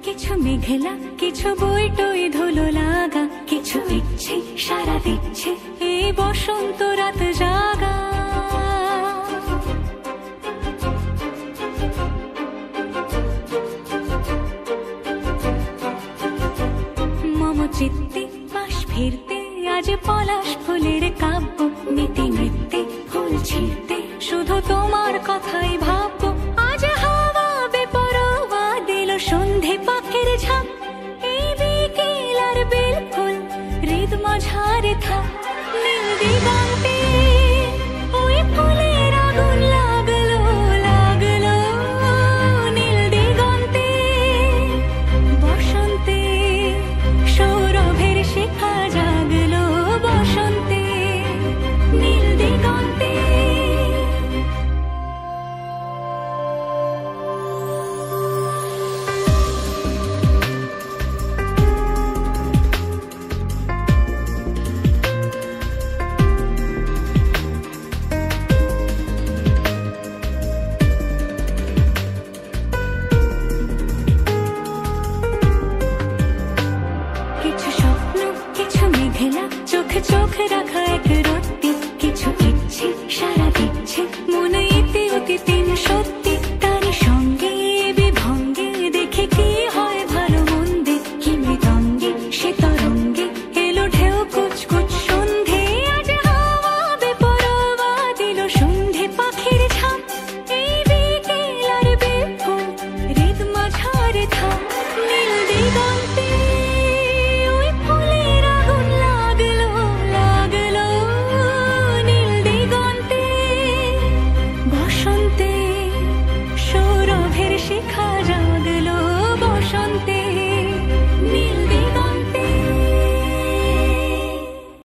কিছু মেঘলা, কিছু বই টই ধুলো লাগা, কিছু ইচ্ছে সারা দিচ্ছে এই বসন্ত রাত জাগা। মম চিত্তে পাশ ফিরতে আজ পলাশ ফুলের কাব্য, নীতি নৃত্যে ফুল ছিঁড়তে শুধু তোমার কথাই ভাব।